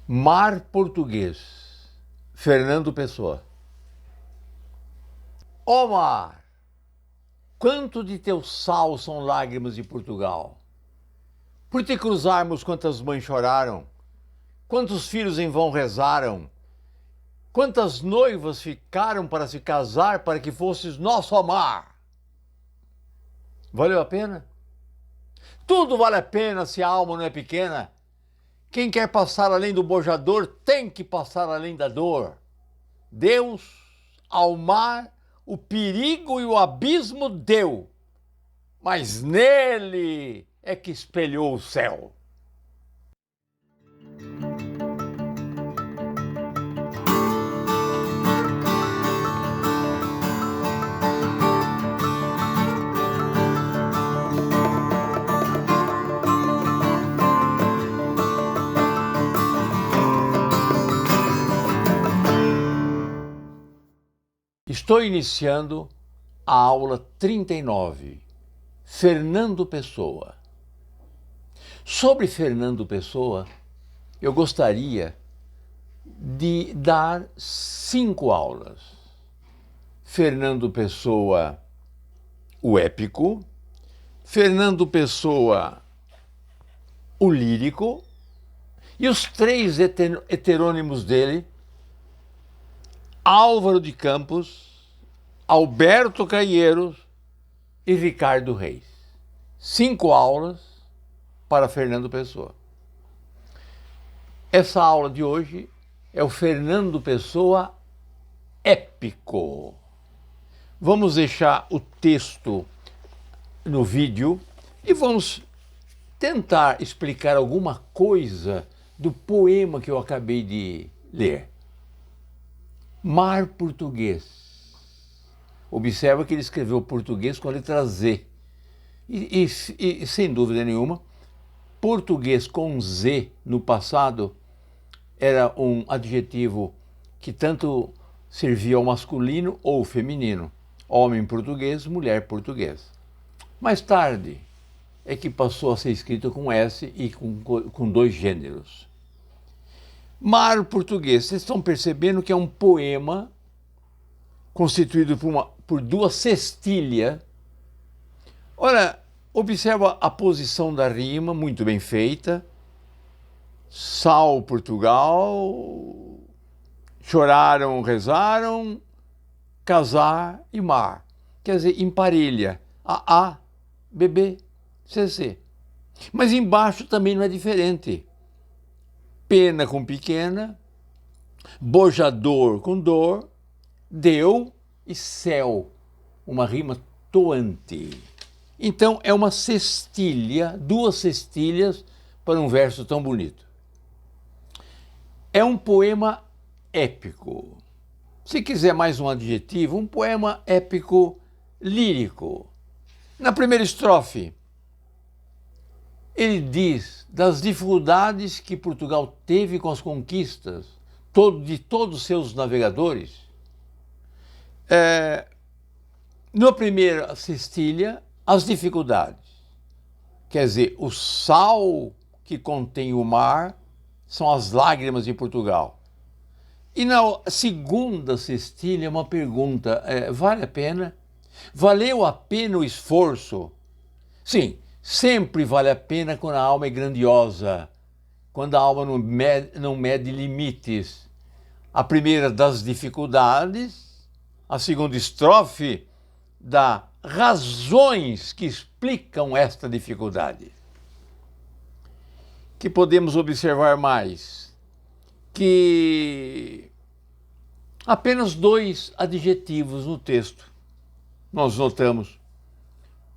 Mar Português, Fernando Pessoa. Ó mar, quanto de teu sal são lágrimas de Portugal? Por te cruzarmos quantas mães choraram, quantos filhos em vão rezaram, quantas noivas ficaram para se casar para que fosses nosso amar. Valeu a pena? Tudo vale a pena se a alma não é pequena. Quem quer passar além do bojador tem que passar além da dor. Deus, ao mar, o perigo e o abismo deu, mas nele é que espelhou o céu. Estou iniciando a aula 39, Fernando Pessoa. Sobre Fernando Pessoa, eu gostaria de dar 5 aulas. Fernando Pessoa, o épico. Fernando Pessoa, o lírico. E os 3 heterônimos dele, Álvaro de Campos, Alberto Caieiros e Ricardo Reis. 5 aulas para Fernando Pessoa. Essa aula de hoje é o Fernando Pessoa épico. Vamos deixar o texto no vídeo e vamos tentar explicar alguma coisa do poema que eu acabei de ler. Mar Português. Observa que ele escreveu português com a letra Z. E sem dúvida nenhuma, português com Z no passado era um adjetivo que tanto servia ao masculino ou feminino. Homem português, mulher português. Mais tarde é que passou a ser escrito com S e com 2 gêneros. Mar Português, vocês estão percebendo que é um poema constituído por 2 cestilhas. Olha, observa a posição da rima, muito bem feita. Sal, Portugal, choraram, rezaram, casar e mar. Quer dizer, emparelha. A, B, B, C, C. Mas embaixo também não é diferente. Pena com pequena, bojador com dor, deu e céu, uma rima toante. Então é uma cestilha, 2 cestilhas para um verso tão bonito. É um poema épico. Se quiser mais um adjetivo, um poema épico lírico. Na primeira estrofe, ele diz das dificuldades que Portugal teve com as conquistas de todos os seus navegadores. Na primeira cestilha, as dificuldades. Quer dizer, o sal que contém o mar são as lágrimas de Portugal. E na segunda cestilha, uma pergunta, vale a pena? Valeu a pena o esforço? Sim, sempre vale a pena quando a alma é grandiosa, quando a alma não mede limites. A primeira das dificuldades, a segunda estrofe dá razões que explicam esta dificuldade. Que podemos observar mais? Que apenas 2 adjetivos no texto nós notamos.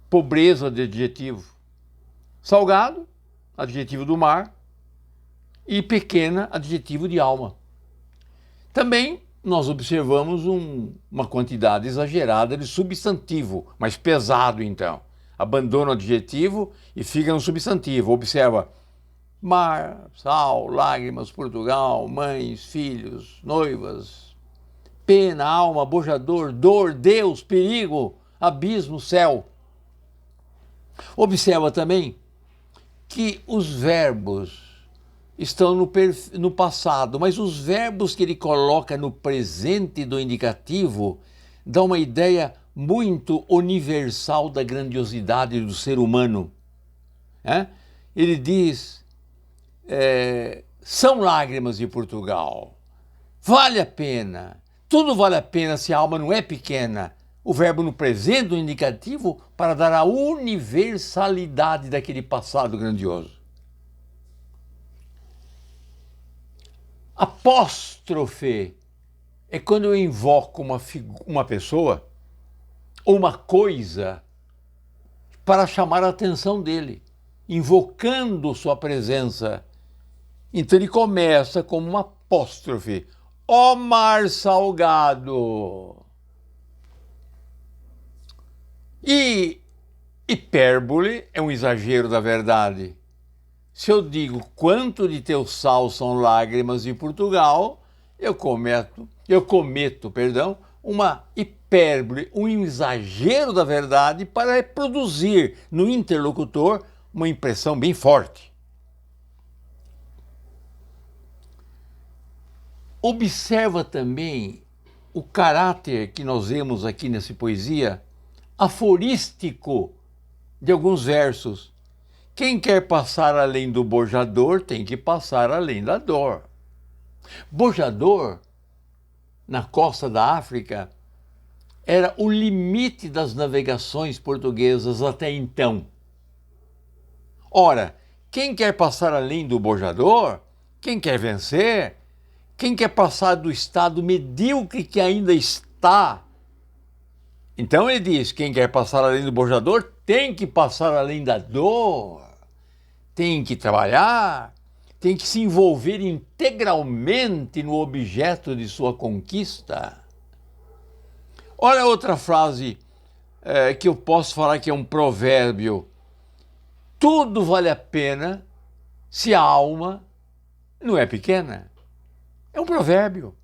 Pobreza de adjetivo. Salgado, adjetivo do mar. E pequena, adjetivo de alma. Também nós observamos uma quantidade exagerada de substantivo, mais pesado então. Abandona o adjetivo e fica no substantivo. Observa mar, sal, lágrimas, Portugal, mães, filhos, noivas, pena, alma, bojador, dor, Deus, perigo, abismo, céu. Observa também que os verbos estão no passado, mas os verbos que ele coloca no presente do indicativo dão uma ideia muito universal da grandiosidade do ser humano. Ele diz, são lágrimas de Portugal, vale a pena, tudo vale a pena se a alma não é pequena. O verbo no presente do indicativo para dar a universalidade daquele passado grandioso. Apóstrofe é quando eu invoco uma pessoa ou uma coisa para chamar a atenção dele, invocando sua presença. Então ele começa como uma apóstrofe. Ó mar salgado! E hipérbole é um exagero da verdade. Se eu digo quanto de teu sal são lágrimas de Portugal, eu cometo, uma hipérbole, um exagero da verdade para reproduzir no interlocutor uma impressão bem forte. Observa também o caráter que nós vemos aqui nessa poesia, aforístico de alguns versos. Quem quer passar além do bojador tem que passar além da dor. Bojador, na costa da África, era o limite das navegações portuguesas até então. Ora, quem quer passar além do bojador, quem quer vencer, quem quer passar do estado medíocre que ainda está. Então ele diz, quem quer passar além do bojador tem que passar além da dor, tem que trabalhar, tem que se envolver integralmente no objeto de sua conquista. Olha outra frase que eu posso falar que é um provérbio. Tudo vale a pena se a alma não é pequena. É um provérbio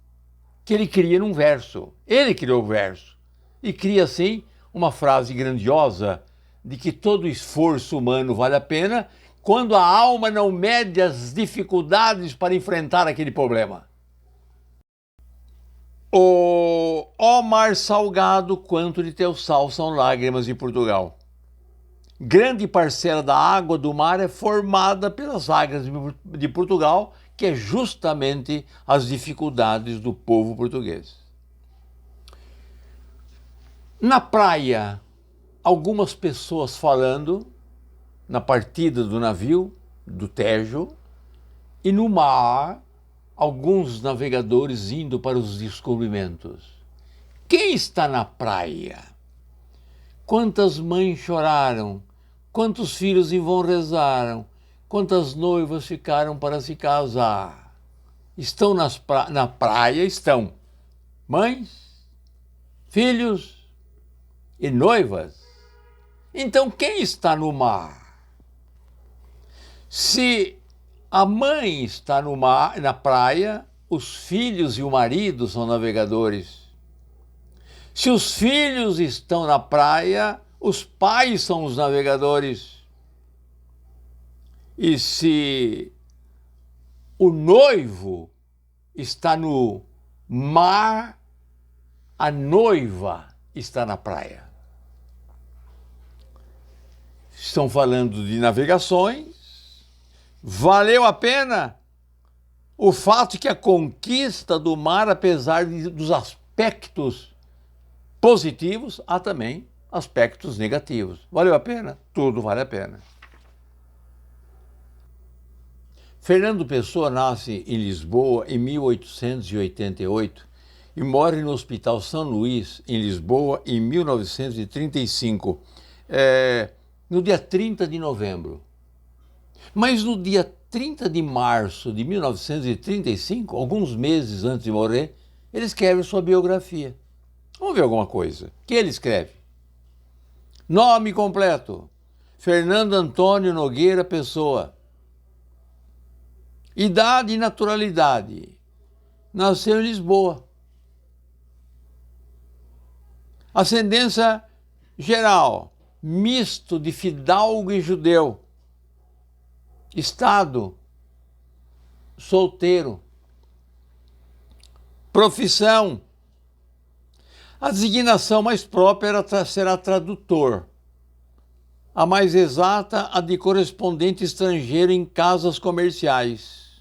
que ele cria num verso. Ele criou o verso e cria assim uma frase grandiosa de que todo esforço humano vale a pena quando a alma não mede as dificuldades para enfrentar aquele problema. Ó mar salgado, quanto de teu sal são lágrimas de Portugal. Grande parcela da água do mar é formada pelas águas de Portugal, que é justamente as dificuldades do povo português. Na praia, algumas pessoas falando na partida do navio, do Tejo, e no mar, alguns navegadores indo para os descobrimentos. Quem está na praia? Quantas mães choraram? Quantos filhos em vão rezaram? Quantas noivas ficaram para se casar? Estão na praia, estão mães, filhos e noivas. Então quem está no mar? Se a mãe está no mar, na praia, os filhos e o marido são navegadores. Se os filhos estão na praia, os pais são os navegadores. E se o noivo está no mar, a noiva está na praia. Estão falando de navegações. Valeu a pena o fato que a conquista do mar, apesar dos aspectos positivos, há também aspectos negativos. Valeu a pena? Tudo vale a pena. Fernando Pessoa nasce em Lisboa em 1888 e morre no Hospital São Luís, em Lisboa, em 1935, no dia 30 de novembro. Mas no dia 30 de março de 1935, alguns meses antes de morrer, ele escreve sua biografia. Vamos ver alguma coisa. O que ele escreve? Nome completo: Fernando Antônio Nogueira Pessoa. Idade e naturalidade: nasceu em Lisboa. Ascendência geral: misto de fidalgo e judeu. Estado: solteiro. Profissão. A designação mais própria será tradutor. A mais exata, a de correspondente estrangeiro em casas comerciais.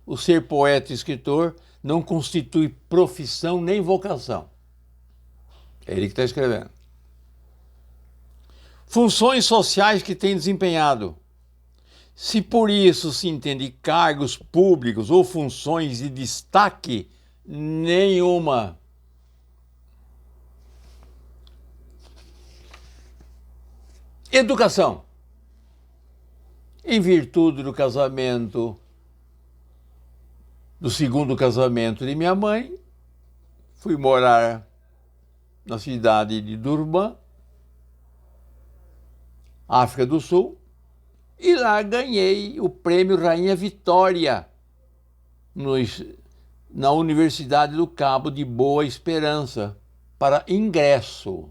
O ser poeta e escritor não constitui profissão nem vocação. É ele que está escrevendo. Funções sociais que tem desempenhado. Se por isso se entende cargos públicos ou funções de destaque, nenhuma. Educação. Em virtude do casamento, do segundo casamento de minha mãe, fui morar na cidade de Durban, África do Sul, e lá ganhei o prêmio Rainha Vitória na Universidade do Cabo de Boa Esperança para ingresso,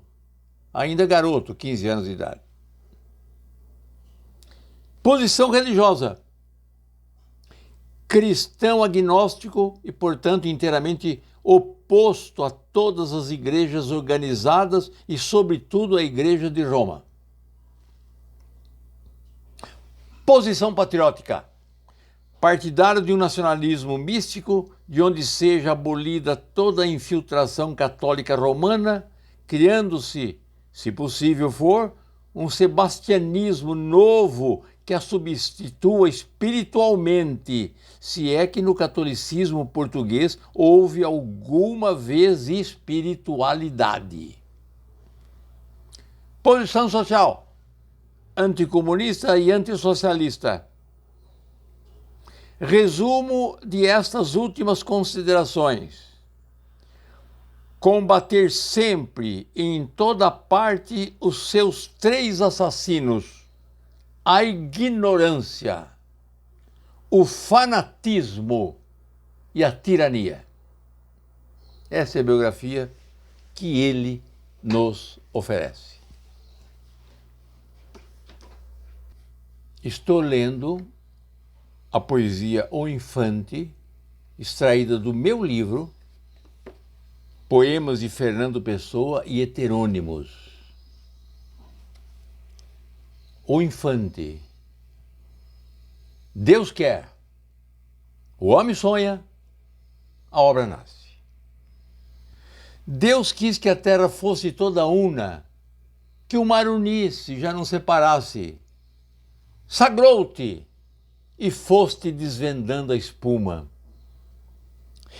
ainda garoto, 15 anos de idade. Posição religiosa. Cristão agnóstico e, portanto, inteiramente oposto a todas as igrejas organizadas e, sobretudo, a Igreja de Roma. Posição patriótica. Partidário de um nacionalismo místico, de onde seja abolida toda a infiltração católica romana, criando-se, se possível for, um sebastianismo novo que a substitua espiritualmente, se é que no catolicismo português houve alguma vez espiritualidade. Posição social. Anticomunista e antissocialista. Resumo de estas últimas considerações. Combater sempre e em toda parte os seus 3 assassinos: a ignorância, o fanatismo e a tirania. Essa é a biografia que ele nos oferece. Estou lendo a poesia O Infante, extraída do meu livro, Poemas de Fernando Pessoa e Heterônimos. O Infante. Deus quer, o homem sonha, a obra nasce. Deus quis que a terra fosse toda una, que o mar unisse, já não separasse. Sagrou-te e foste desvendando a espuma.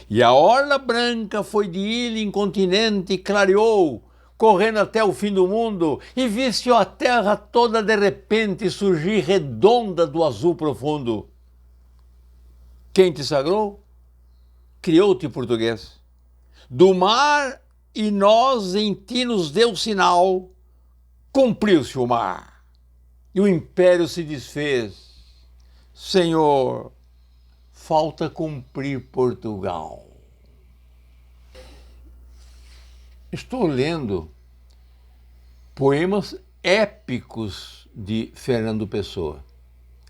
E a orla branca foi de ilha em continente e clareou, correndo até o fim do mundo, e viste a terra toda de repente surgir redonda do azul profundo. Quem te sagrou? Criou-te português. Do mar e nós em ti nos deu sinal, cumpriu-se o mar. E o império se desfez. Senhor, falta cumprir Portugal. Estou lendo poemas épicos de Fernando Pessoa.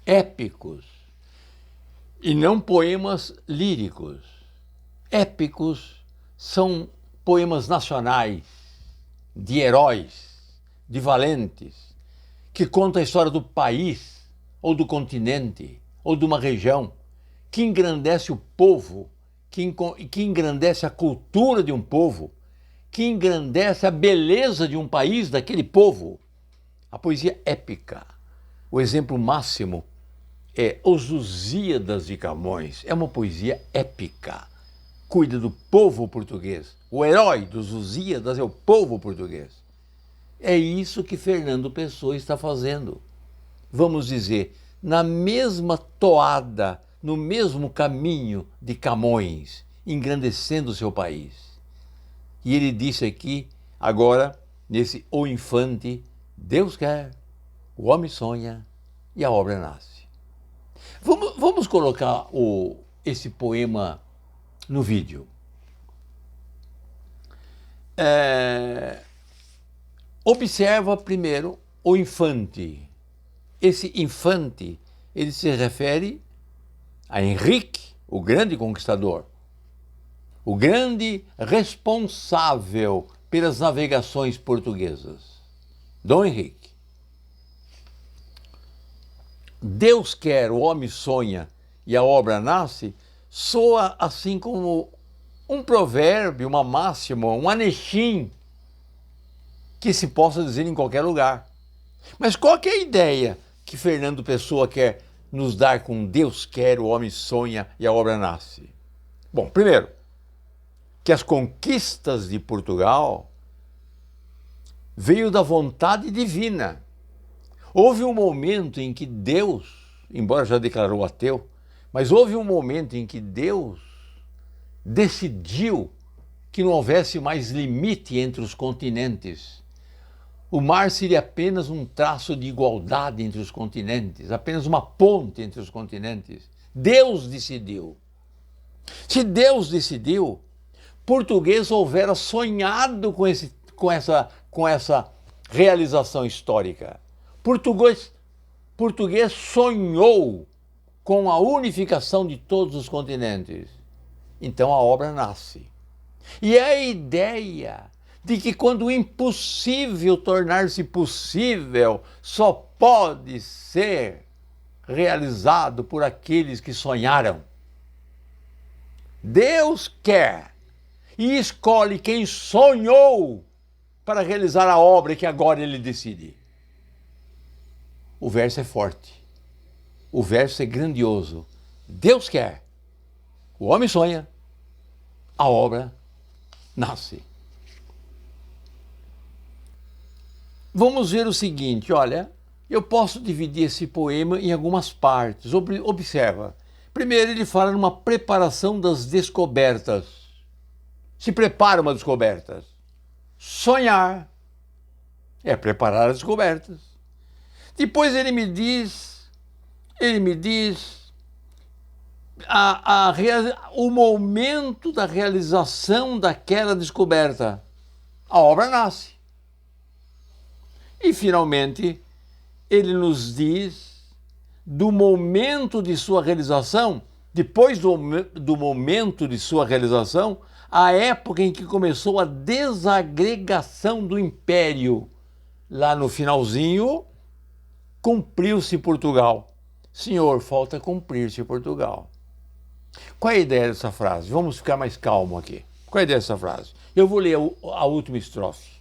Épicos. E não poemas líricos. Épicos são poemas nacionais, de heróis, de valentes, que conta a história do país, ou do continente, ou de uma região, que engrandece o povo, que engrandece a cultura de um povo, que engrandece a beleza de um país, daquele povo. A poesia épica. O exemplo máximo é Os Lusíadas de Camões. É uma poesia épica. Cuida do povo português. O herói dos Lusíadas é o povo português. É isso que Fernando Pessoa está fazendo. Vamos dizer, na mesma toada, no mesmo caminho de Camões, engrandecendo o seu país. E ele disse aqui, agora, nesse O Infante, Deus quer, o homem sonha e a obra nasce. Vamos colocar esse poema no vídeo. Observa primeiro o infante. Esse infante, ele se refere a Henrique o grande conquistador, o grande responsável pelas navegações portuguesas, Dom Henrique. Deus quer, o homem sonha e a obra nasce, soa assim como um provérbio, uma máxima, um anechim que se possa dizer em qualquer lugar. Mas qual que é a ideia que Fernando Pessoa quer nos dar com Deus quer, o homem sonha e a obra nasce? Bom, primeiro, que as conquistas de Portugal veio da vontade divina. Houve um momento em que Deus, embora já declarou ateu, mas houve um momento em que Deus decidiu que não houvesse mais limite entre os continentes. O mar seria apenas um traço de igualdade entre os continentes, apenas uma ponte entre os continentes. Deus decidiu. Se Deus decidiu, português houvera sonhado com essa realização histórica. Português sonhou com a unificação de todos os continentes. Então a obra nasce. E é a ideia de que quando o impossível tornar-se possível, só pode ser realizado por aqueles que sonharam. Deus quer e escolhe quem sonhou para realizar a obra que agora ele decide. O verso é forte. O verso é grandioso. Deus quer. O homem sonha. A obra nasce. Vamos ver o seguinte, olha, eu posso dividir esse poema em algumas partes. Observa. Primeiro ele fala numa preparação das descobertas. Se prepara uma descoberta. Sonhar é preparar as descobertas. Depois ele me diz o momento da realização daquela descoberta. A obra nasce. E, finalmente, ele nos diz do momento de sua realização, depois do momento de sua realização, a época em que começou a desagregação do império. Lá no finalzinho, cumpriu-se Portugal. Senhor, falta cumprir-se Portugal. Qual é a ideia dessa frase? Vamos ficar mais calmo aqui. Qual é a ideia dessa frase? Eu vou ler a última estrofe.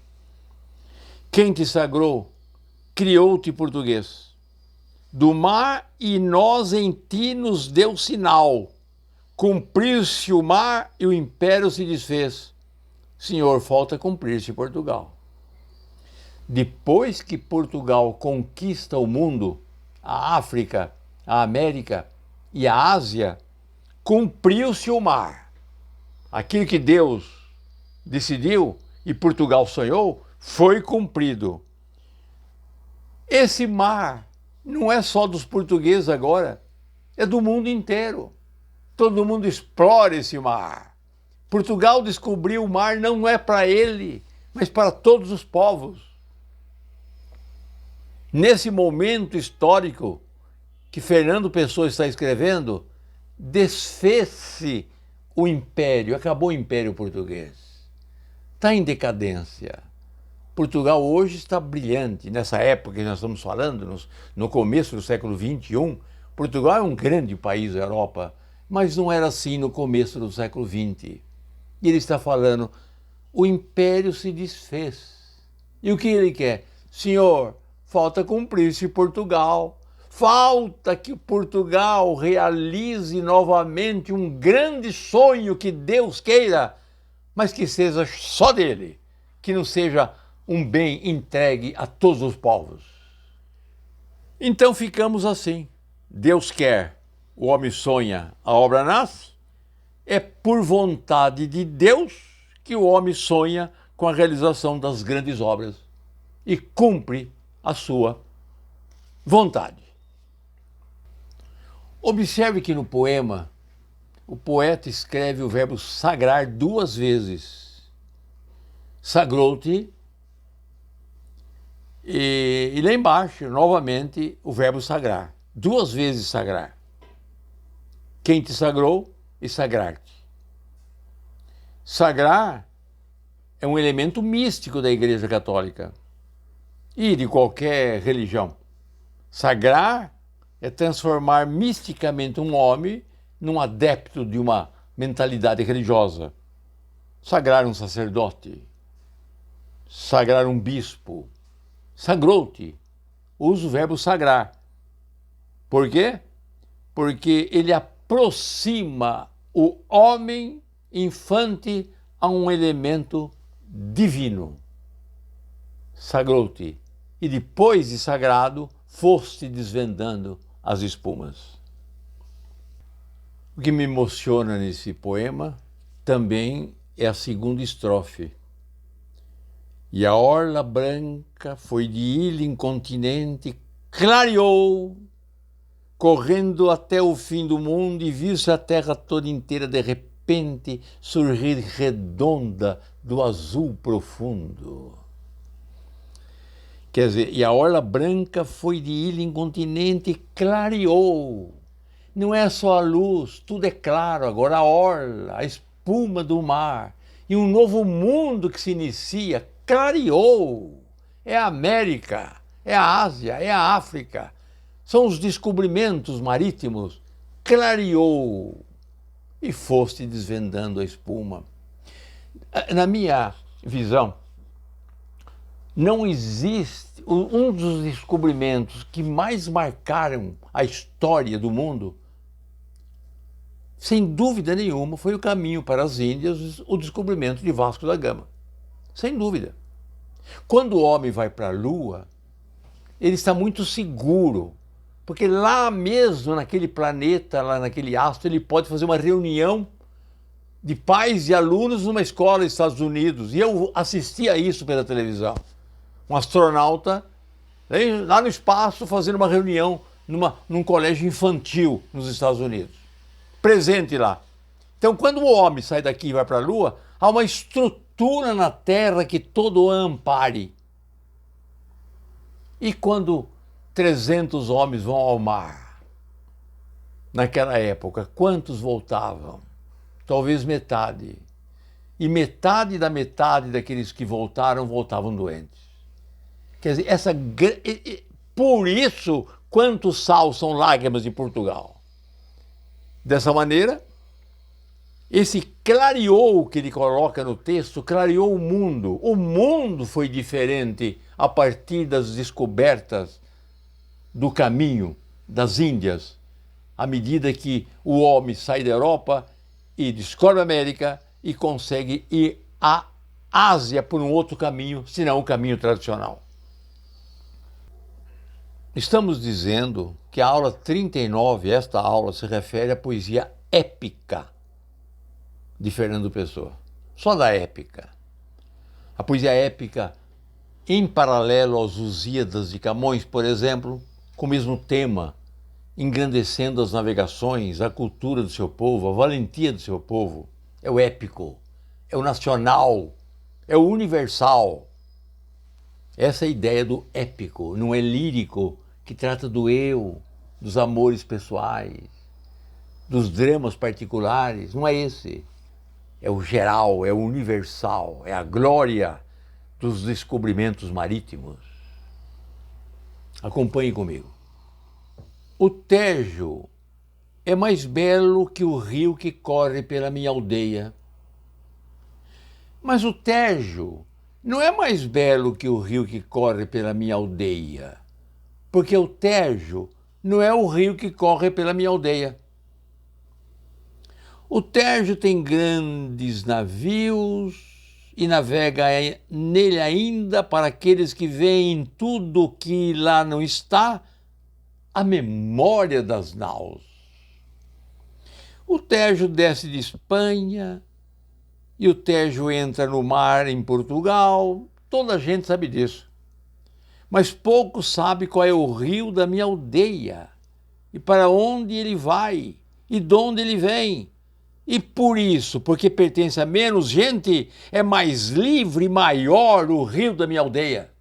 Quem te sagrou, criou-te português. Do mar e nós em ti nos deu sinal. Cumpriu-se o mar e o império se desfez. Senhor, falta cumprir-se Portugal. Depois que Portugal conquista o mundo, a África, a América e a Ásia, cumpriu-se o mar. Aquilo que Deus decidiu e Portugal sonhou, foi cumprido. Esse mar não é só dos portugueses agora, é do mundo inteiro. Todo mundo explora esse mar. Portugal descobriu o mar não é para ele, mas para todos os povos. Nesse momento histórico que Fernando Pessoa está escrevendo, desfez-se o império, acabou o Império Português. Está em decadência. Portugal hoje está brilhante. Nessa época que nós estamos falando, no começo do século XXI, Portugal é um grande país da Europa, mas não era assim no começo do século XX. E ele está falando, o império se desfez. E o que ele quer? Senhor, falta cumprir-se Portugal. Falta que Portugal realize novamente um grande sonho que Deus queira, mas que seja só dele, que não seja um bem entregue a todos os povos. Então ficamos assim. Deus quer, o homem sonha, a obra nasce. É por vontade de Deus que o homem sonha com a realização das grandes obras e cumpre a sua vontade. Observe que no poema, o poeta escreve o verbo sagrar 2 vezes. Sagrou-te. E lá embaixo, novamente, o verbo sagrar. 2 vezes sagrar. Quem te sagrou, e sagrar-te. Sagrar é um elemento místico da Igreja Católica e de qualquer religião. Sagrar é transformar misticamente um homem num adepto de uma mentalidade religiosa. Sagrar um sacerdote, sagrar um bispo, sagrou-te. Usa o verbo sagrar. Por quê? Porque ele aproxima o homem infante a um elemento divino. Sagrou-te. E depois de sagrado, foste desvendando as espumas. O que me emociona nesse poema também é a segunda estrofe. E a orla branca foi de ilha incontinente, clareou, correndo até o fim do mundo, e viu-se a terra toda inteira de repente surgir redonda do azul profundo. Quer dizer, e a orla branca foi de ilha incontinente, clareou. Não é só a luz, tudo é claro, agora a orla, a espuma do mar e um novo mundo que se inicia, clareou. É a América, é a Ásia, é a África. São os descobrimentos marítimos. Clareou e foste desvendando a espuma. Na minha visão, não existe um dos descobrimentos que mais marcaram a história do mundo, sem dúvida nenhuma, foi o caminho para as Índias, o descobrimento de Vasco da Gama. Sem dúvida. Quando o homem vai para a Lua, ele está muito seguro, porque lá mesmo, naquele planeta, lá naquele astro, ele pode fazer uma reunião de pais e alunos numa escola nos Estados Unidos. E eu assisti a isso pela televisão. Um astronauta lá no espaço fazendo uma reunião num colégio infantil nos Estados Unidos. Presente lá. Então, quando o homem sai daqui e vai para a Lua, há uma estrutura na Terra que todo ampare. E quando 300 homens vão ao mar, naquela época, quantos voltavam? Talvez metade. E metade da metade daqueles que voltaram, voltavam doentes. Quer dizer, por isso, quantos sal são lágrimas de Portugal? Dessa maneira, esse clareou que ele coloca no texto, clareou o mundo. O mundo foi diferente a partir das descobertas do caminho das Índias, à medida que o homem sai da Europa e descobre a América e consegue ir à Ásia por um outro caminho, senão o caminho tradicional. Estamos dizendo que a aula 39, esta aula, se refere à poesia épica de Fernando Pessoa. Só da épica. A poesia épica, em paralelo aos Lusíadas de Camões, por exemplo, com o mesmo tema, engrandecendo as navegações, a cultura do seu povo, a valentia do seu povo. É o épico, é o nacional, é o universal. Essa é a ideia do épico, não é lírico, que trata do eu, dos amores pessoais, dos dramas particulares. Não é esse. É o geral, é o universal, é a glória dos descobrimentos marítimos. Acompanhe comigo. O Tejo é mais belo que o rio que corre pela minha aldeia. Mas o Tejo não é mais belo que o rio que corre pela minha aldeia, porque o Tejo não é o rio que corre pela minha aldeia. O Tejo tem grandes navios e navega nele ainda para aqueles que veem tudo que lá não está, a memória das naus. O Tejo desce de Espanha e o Tejo entra no mar em Portugal, toda a gente sabe disso. Mas pouco sabe qual é o rio da minha aldeia e para onde ele vai e de onde ele vem. E por isso, porque pertence a menos gente, é mais livre e maior o rio da minha aldeia.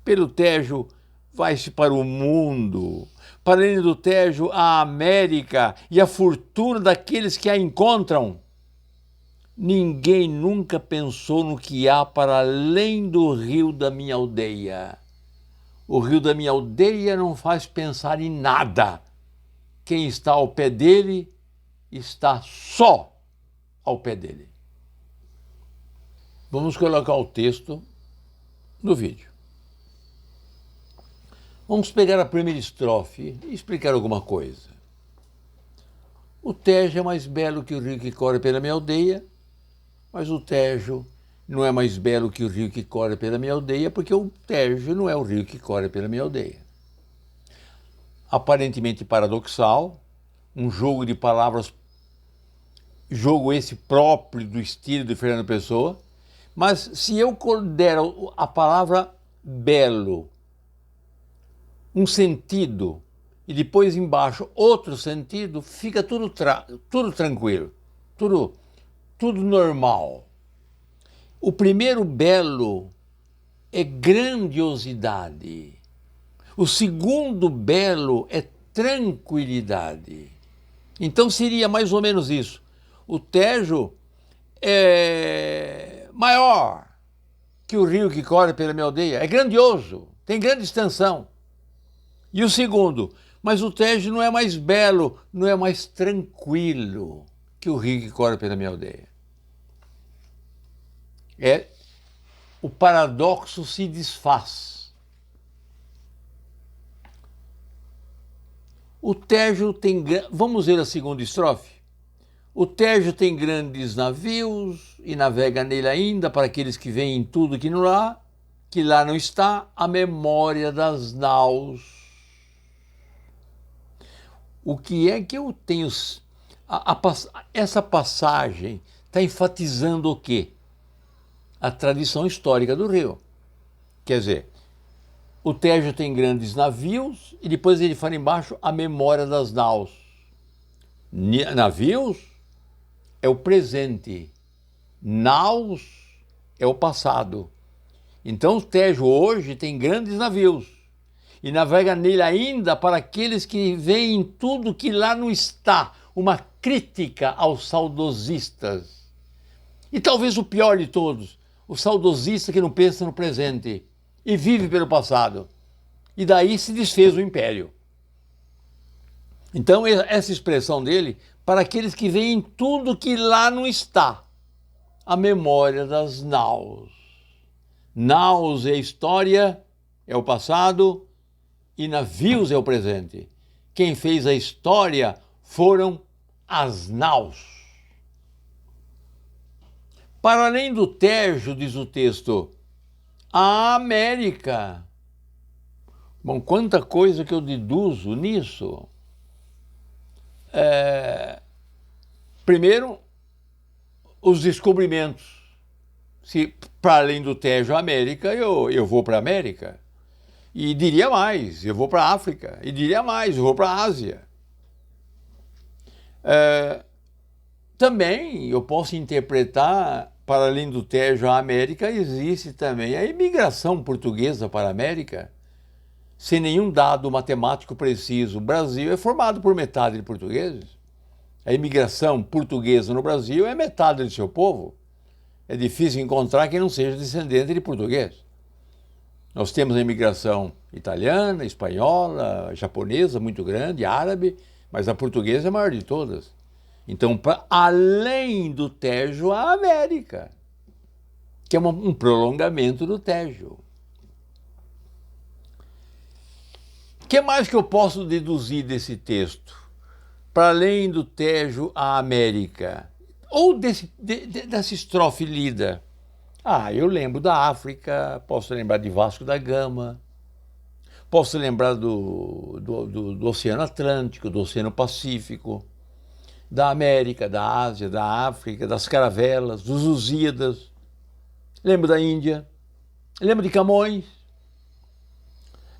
Pelo Tejo vai-se para o mundo, para além do Tejo, a América e a fortuna daqueles que a encontram. Ninguém nunca pensou no que há para além do rio da minha aldeia. O rio da minha aldeia não faz pensar em nada. Quem está ao pé dele está só ao pé dele. Vamos colocar o texto no vídeo. Vamos pegar a primeira estrofe e explicar alguma coisa. O Tejo é mais belo que o rio que corre pela minha aldeia, mas o Tejo não é mais belo que o rio que corre pela minha aldeia, porque o Tejo não é o rio que corre pela minha aldeia. Aparentemente paradoxal, um jogo de palavras, jogo esse próprio do estilo de Fernando Pessoa, mas se eu der a palavra belo um sentido e depois embaixo outro sentido, fica tudo tranquilo, tudo normal. O primeiro belo é grandiosidade. O segundo belo é tranquilidade. Então seria mais ou menos isso. O Tejo é maior que o rio que corre pela minha aldeia. É grandioso, tem grande extensão. E o segundo, mas o Tejo não é mais belo, não é mais tranquilo que o rio que corre pela minha aldeia. O paradoxo se desfaz. O Tejo tem... Vamos ver a segunda estrofe? O Tejo tem grandes navios e navega nele ainda para aqueles que veem tudo que lá não está, a memória das naus. O que é que eu tenho... Essa passagem está enfatizando o quê? A tradição histórica do rio. Quer dizer, o Tejo tem grandes navios e depois ele fala embaixo a memória das naus. Navios é o presente, naus é o passado. Então o Tejo hoje tem grandes navios e navega nele ainda para aqueles que veem tudo que lá não está, uma crítica aos saudosistas. E talvez o pior de todos, o saudosista que não pensa no presente e vive pelo passado. E daí se desfez o império. Então essa expressão dele, para aqueles que veem tudo que lá não está, a memória das naus. Naus é a história, é o passado, e navios é o presente. Quem fez a história foram as naus. Para além do Tejo, diz o texto, a América. Bom, quanta coisa que eu deduzo nisso. Primeiro, os descobrimentos. Se para além do Tejo, a América, eu vou para a América. E diria mais, eu vou para a África. E diria mais, eu vou para a Ásia. Também eu posso interpretar, para além do Tejo, a América, existe também a imigração portuguesa para a América, sem nenhum dado matemático preciso. O Brasil é formado por metade de portugueses. A imigração portuguesa no Brasil é metade do seu povo. É difícil encontrar quem não seja descendente de português. Nós temos a imigração italiana, espanhola, japonesa, muito grande, árabe, mas a portuguesa é a maior de todas. Então, para além do Tejo, a América, que é um prolongamento do Tejo. O que mais que eu posso deduzir desse texto? Para além do Tejo, a América. Ou dessa estrofe lida. Eu lembro da África, posso lembrar de Vasco da Gama, posso lembrar do Oceano Atlântico, do Oceano Pacífico, da América, da Ásia, da África, das caravelas, dos Lusíadas. Lembro da Índia, lembro de Camões,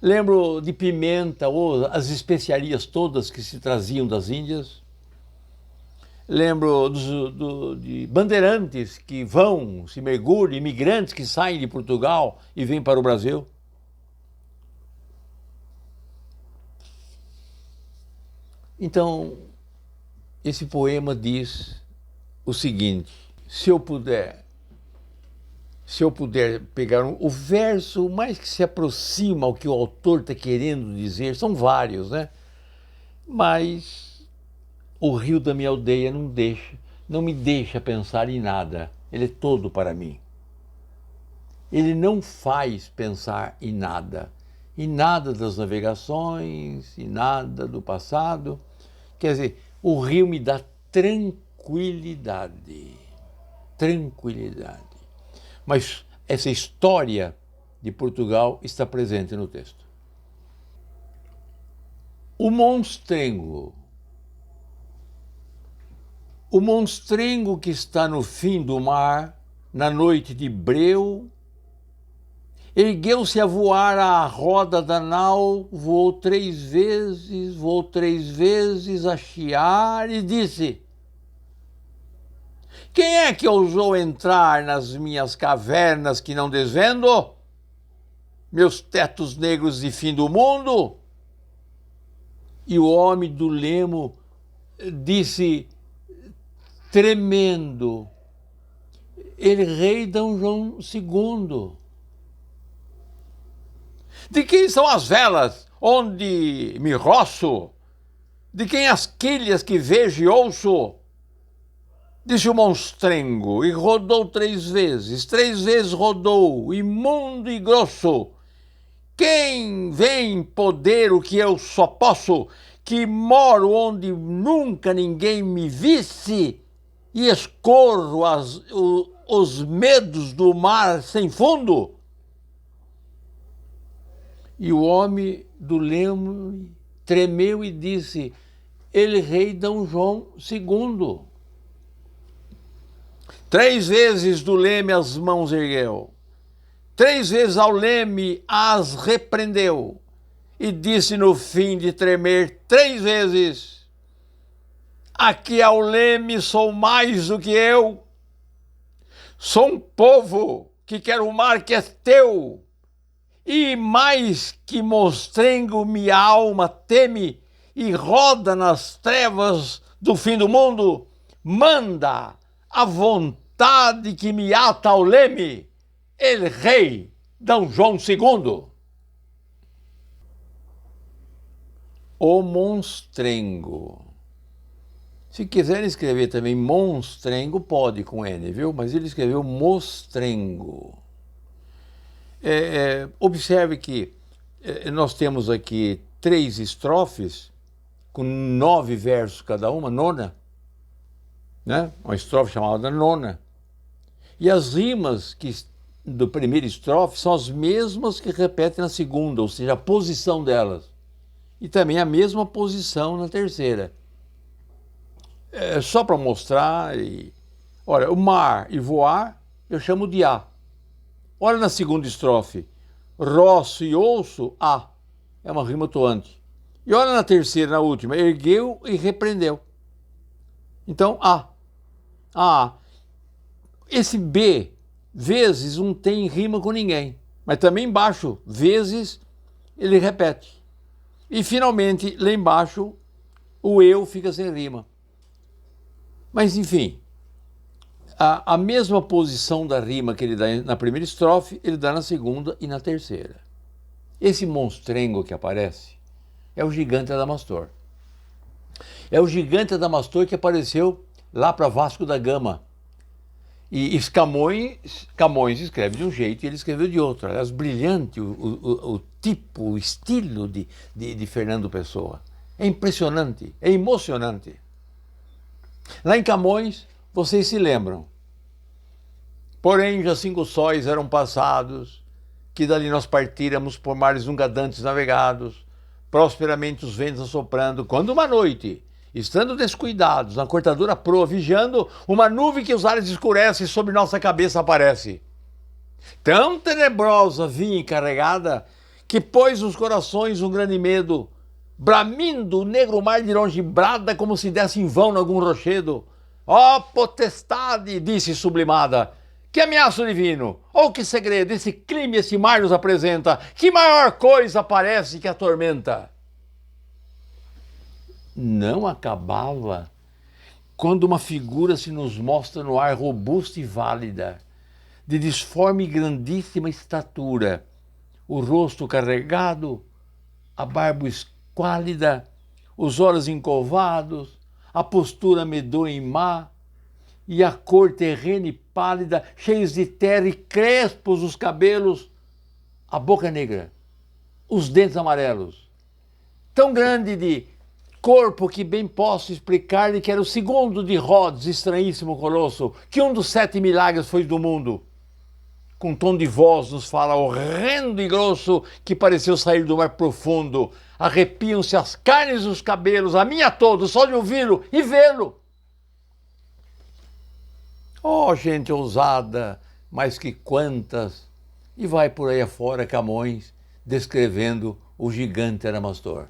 lembro de pimenta, ou as especiarias todas que se traziam das Índias. Lembro de bandeirantes que vão, se mergulham, imigrantes que saem de Portugal e vêm para o Brasil. Então, esse poema diz o seguinte: se eu puder pegar o verso mais que se aproxima ao que o autor está querendo dizer, são vários, né? Mas o rio da minha aldeia não me deixa pensar em nada. Ele é todo para mim. Ele não faz pensar em nada das navegações, em nada do passado. Quer dizer, o rio me dá tranquilidade. Tranquilidade. Mas essa história de Portugal está presente no texto. O monstrengo. O monstrengo que está no fim do mar, na noite de breu, ergueu-se a voar à roda da nau, voou três vezes a chiar e disse: quem é que ousou entrar nas minhas cavernas que não desvendo? Meus tetos negros de fim do mundo? E o homem do lemo disse, tremendo: ele rei D. João II. De quem são as velas onde me roço? De quem as quilhas que vejo e ouço? Disse o monstrengo, e rodou três vezes rodou, imundo e grosso. Quem vem poder o que eu só posso, que moro onde nunca ninguém me visse, e escorro os medos do mar sem fundo? E o homem do lemo tremeu e disse, ele rei D. João II. Três vezes do leme as mãos ergueu, três vezes ao leme as repreendeu, e disse no fim de tremer três vezes, aqui ao leme sou mais do que eu, sou um povo que quer o mar que é teu, e mais que monstrengo minha alma teme, e roda nas trevas do fim do mundo, manda a vontade que me ata ao leme, ele rei D. João II. O monstrengo. Se quiserem escrever também monstrengo, pode com N, viu? Mas ele escreveu mostrengo. Observe que nós temos aqui 3 estrofes, com 9 versos cada uma, nona, né? Uma estrofe chamada nona. E as rimas do primeiro estrofe são as mesmas que repetem na segunda, ou seja, a posição delas. E também a mesma posição na terceira. Só para mostrar. Olha, o mar e voar eu chamo de a. Olha na segunda estrofe. Roço e ouço, a. É uma rima toante. E olha na terceira, na última. Ergueu e repreendeu. Então, a. A. Esse B, vezes, não tem rima com ninguém. Mas também embaixo, vezes, ele repete. E finalmente, lá embaixo, o eu fica sem rima. Mas enfim, a mesma posição da rima que ele dá na primeira estrofe, ele dá na segunda e na terceira. Esse monstrengo que aparece é o gigante Adamastor. É o gigante Adamastor que apareceu lá para Vasco da Gama. E Camões escreve de um jeito e ele escreveu de outro. Aliás, brilhante o tipo, o estilo de Fernando Pessoa. É impressionante, é emocionante. Lá em Camões, vocês se lembram. Porém, já 5 sóis eram passados, que dali nós partíramos por mares nunca-dantes navegados, prosperamente os ventos assoprando, quando uma noite, estando descuidados, na cortadura proa, vigiando, uma nuvem que os ares escurece sobre nossa cabeça aparece. Tão tenebrosa vinha encarregada, que pôs nos corações um grande medo, bramindo o negro mar de longe brada, como se desse em vão em algum rochedo. Ó potestade, disse sublimada, que ameaço divino, ou que segredo esse crime, esse mar nos apresenta, que maior coisa parece que a tormenta. não acabava quando uma figura se nos mostra no ar robusta e válida, de disforme e grandíssima estatura, o rosto carregado, a barba esquálida, os olhos encovados, a postura medonha e má, e a cor terrena e pálida, cheios de terra e crespos os cabelos, a boca negra, os dentes amarelos, tão grande de corpo que bem posso explicar-lhe que era o segundo de Rhodes, estranhíssimo colosso, que um dos 7 milagres foi do mundo. Com tom de voz nos fala horrendo e grosso que pareceu sair do mar profundo. Arrepiam-se as carnes e os cabelos, a minha todos, só de ouvi-lo e vê-lo. Oh, gente ousada, mas que quantas! E vai por aí afora Camões descrevendo o gigante Adamastor.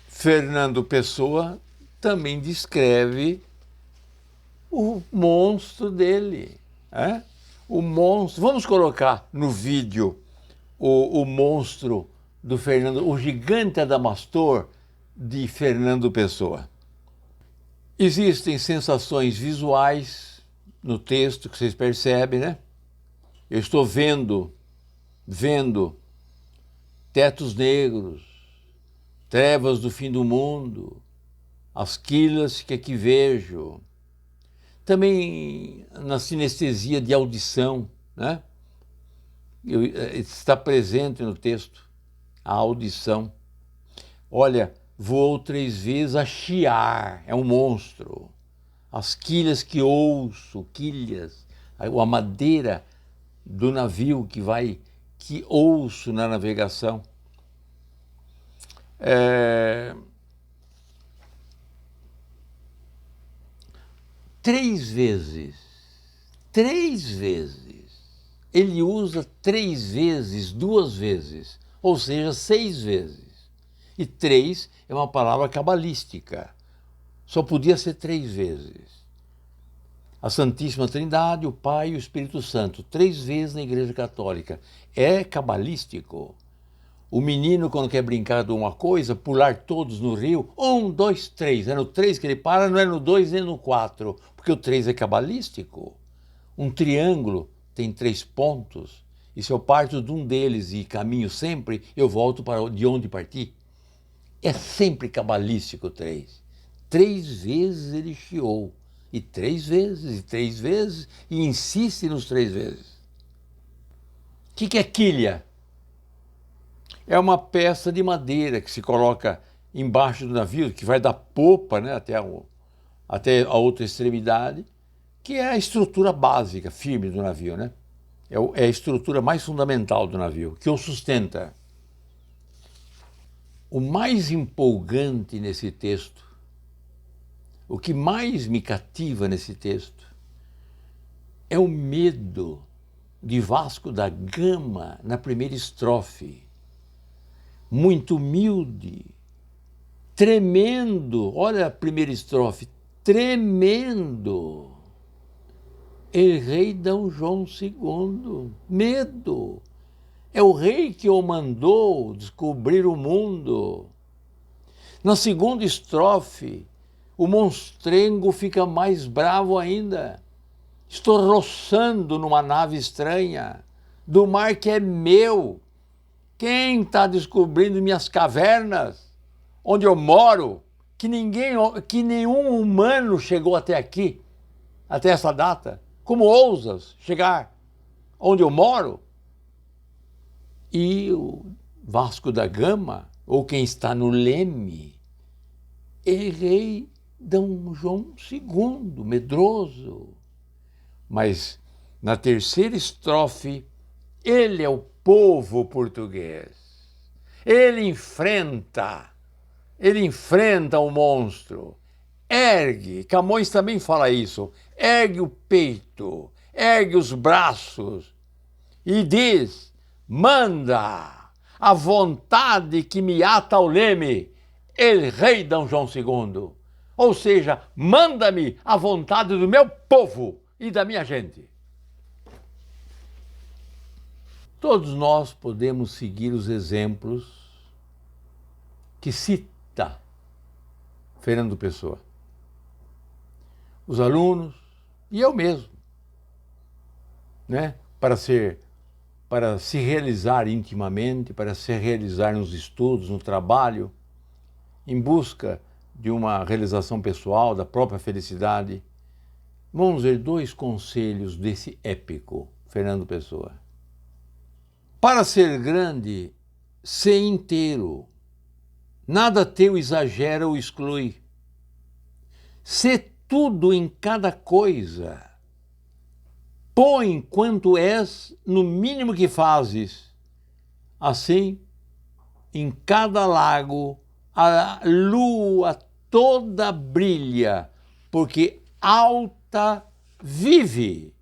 Fernando Pessoa também descreve o monstro dele. O monstro. Vamos colocar no vídeo o monstro do Fernando, o gigante Adamastor de Fernando Pessoa. Existem sensações visuais no texto que vocês percebem, né? Eu estou vendo tetos negros, trevas do fim do mundo, as quilas que aqui vejo. Também na sinestesia de audição, né? Está presente no texto a audição. Olha, voou 3 vezes a chiar, é um monstro. As quilhas que ouço, quilhas, a madeira do navio que ouço na navegação. 3 vezes, ele usa 3 vezes, 2 vezes, ou seja, 6 vezes. E 3 é uma palavra cabalística, só podia ser 3 vezes. A Santíssima Trindade, o Pai e o Espírito Santo, 3 vezes na Igreja Católica. É cabalístico. O menino, quando quer brincar de uma coisa, pular todos no rio, 1, 2, 3. É no 3 que ele para, não é no 2 nem no 4, porque o 3 é cabalístico. Um triângulo tem 3 pontos, e se eu parto de um deles e caminho sempre, eu volto para de onde parti. É sempre cabalístico o 3. 3 vezes ele chiou, e 3 vezes, e 3 vezes, e insiste nos 3 vezes. O que é quilha? É uma peça de madeira que se coloca embaixo do navio, que vai da popa, né, até a outra extremidade, que é a estrutura básica, firme do navio, né? É a estrutura mais fundamental do navio, que o sustenta. O mais empolgante nesse texto, o que mais me cativa nesse texto, é o medo de Vasco da Gama na primeira estrofe. Muito humilde, tremendo, olha a primeira estrofe, tremendo. El rei D. João II, medo. É o rei que o mandou descobrir o mundo. Na segunda estrofe, o monstrengo fica mais bravo ainda. Estou roçando numa nave estranha, do mar que é meu. Quem está descobrindo minhas cavernas, onde eu moro, que nenhum humano chegou até aqui, até essa data? Como ousas chegar onde eu moro? E o Vasco da Gama, ou quem está no leme, é rei D. João II, medroso. Mas na terceira estrofe, ele é o povo português. Ele enfrenta o monstro. Ergue, Camões também fala isso, ergue o peito, ergue os braços e diz, manda a vontade que me ata ao leme, el rei D. João II. Ou seja, manda-me a vontade do meu povo e da minha gente. Todos nós podemos seguir os exemplos que cita Fernando Pessoa. Os alunos e eu mesmo, né? Para se realizar intimamente, para se realizar nos estudos, no trabalho, em busca de uma realização pessoal, da própria felicidade. Vamos ver 2 conselhos desse épico, Fernando Pessoa. Para ser grande, ser inteiro. Nada teu exagera ou exclui. Ser tudo em cada coisa. Põe quanto és no mínimo que fazes. Assim, em cada lago, a lua toda brilha, porque alta vive.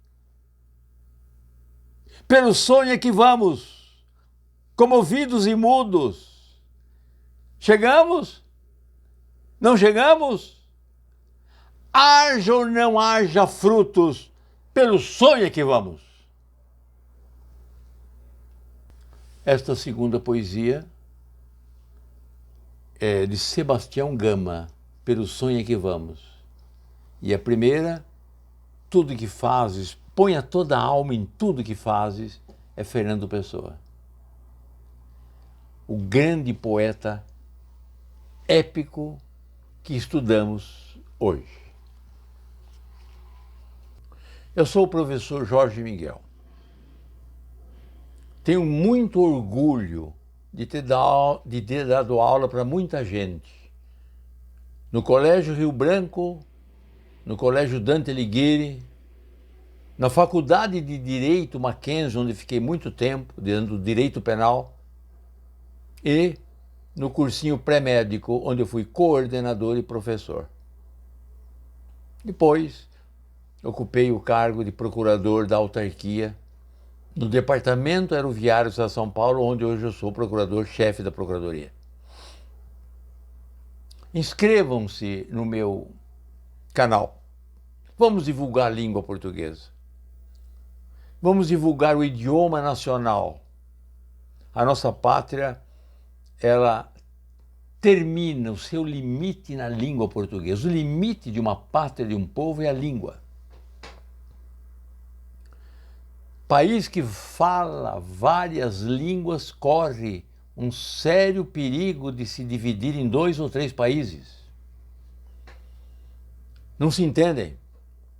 Pelo sonho é que vamos, comovidos e mudos. Chegamos? Não chegamos? Haja ou não haja frutos, pelo sonho é que vamos. Esta segunda poesia é de Sebastião Gama, Pelo sonho é que vamos. E a primeira, Tudo que fazes, ponha toda a alma em tudo que fazes, é Fernando Pessoa. O grande poeta épico que estudamos hoje. Eu sou o professor Jorge Miguel. Tenho muito orgulho de ter dado aula para muita gente. No Colégio Rio Branco, no Colégio Dante Alighieri, na Faculdade de Direito Mackenzie, onde fiquei muito tempo, dando Direito Penal, e no cursinho pré-médico, onde eu fui coordenador e professor. Depois, ocupei o cargo de procurador da autarquia no Departamento Aeroviário de São Paulo, onde hoje eu sou procurador-chefe da Procuradoria. Inscrevam-se no meu canal. Vamos divulgar a língua portuguesa. Vamos divulgar o idioma nacional. A nossa pátria, ela termina o seu limite na língua portuguesa. O limite de uma pátria, de um povo, é a língua. País que fala várias línguas corre um sério perigo de se dividir em 2 ou 3 países. Não se entendem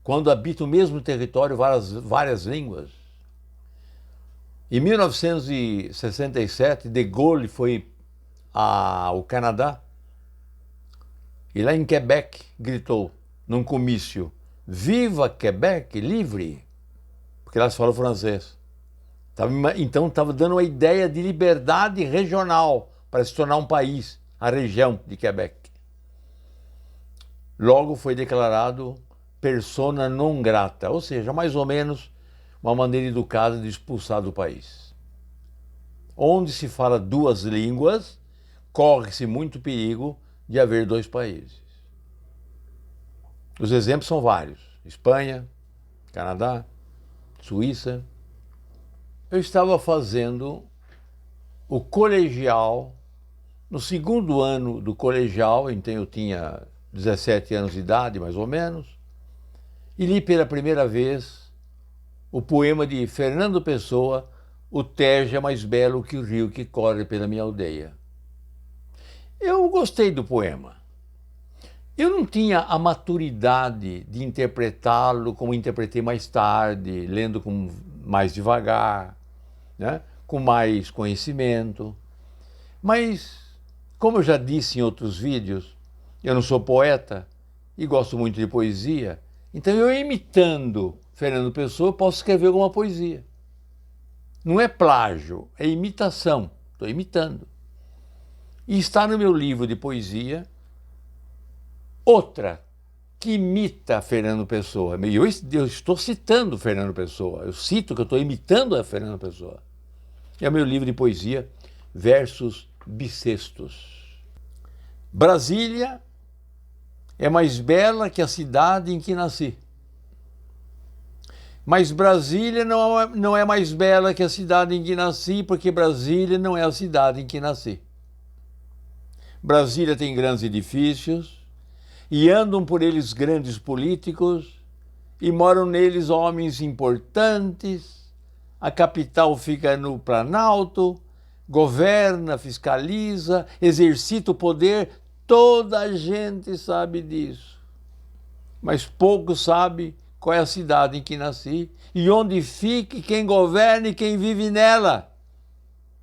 quando habitam o mesmo território várias línguas. Em 1967, de Gaulle foi ao Canadá e lá em Quebec gritou, num comício, Viva Quebec livre! Porque lá se fala francês. Então estava dando uma ideia de liberdade regional para se tornar um país, a região de Quebec. Logo foi declarado persona non grata, ou seja, mais ou menos uma maneira educada de expulsar do país. Onde se fala 2 línguas, corre-se muito perigo de haver 2 países. Os exemplos são vários. Espanha, Canadá, Suíça. Eu estava fazendo o colegial, no 2º ano do colegial, então eu tinha 17 anos de idade, mais ou menos, e li pela primeira vez o poema de Fernando Pessoa, O Tejo é mais belo que o rio que corre pela minha aldeia. Eu gostei do poema. Eu não tinha a maturidade de interpretá-lo como interpretei mais tarde, lendo mais devagar, né? Com mais conhecimento. Mas, como eu já disse em outros vídeos, eu não sou poeta e gosto muito de poesia, então eu imitando Fernando Pessoa posso escrever alguma poesia. Não é plágio, é imitação, estou imitando. E está no meu livro de poesia outra que imita Fernando Pessoa. Eu estou citando Fernando Pessoa, eu cito que eu estou imitando a Fernando Pessoa. É o meu livro de poesia, Versos Bissextos. Brasília é mais bela que a cidade em que nasci. Mas Brasília não é mais bela que a cidade em que nasci, porque Brasília não é a cidade em que nasci. Brasília tem grandes edifícios, e andam por eles grandes políticos, e moram neles homens importantes. A capital fica no Planalto, governa, fiscaliza, exercita o poder. Toda a gente sabe disso. Mas pouco sabe qual é a cidade em que nasci e onde fica e quem governa e quem vive nela.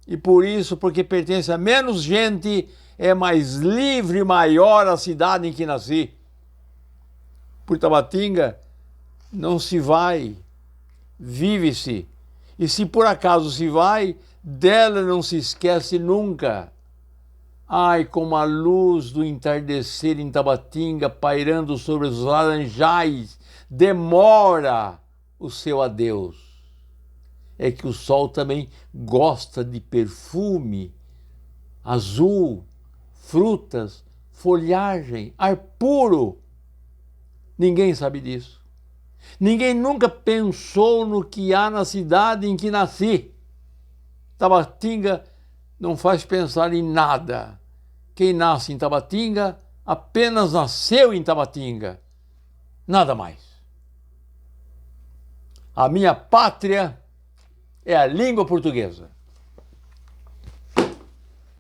E por isso, porque pertence a menos gente, é mais livre e maior a cidade em que nasci. Por Tabatinga não se vai, vive-se. E se por acaso se vai, dela não se esquece nunca. Ai, como a luz do entardecer em Tabatinga, pairando sobre os laranjais, demora o seu adeus. É que o sol também gosta de perfume, azul, frutas, folhagem, ar puro. Ninguém sabe disso. Ninguém nunca pensou no que há na cidade em que nasci. Tabatinga não faz pensar em nada. Quem nasce em Tabatinga apenas nasceu em Tabatinga. Nada mais. A minha pátria é a língua portuguesa.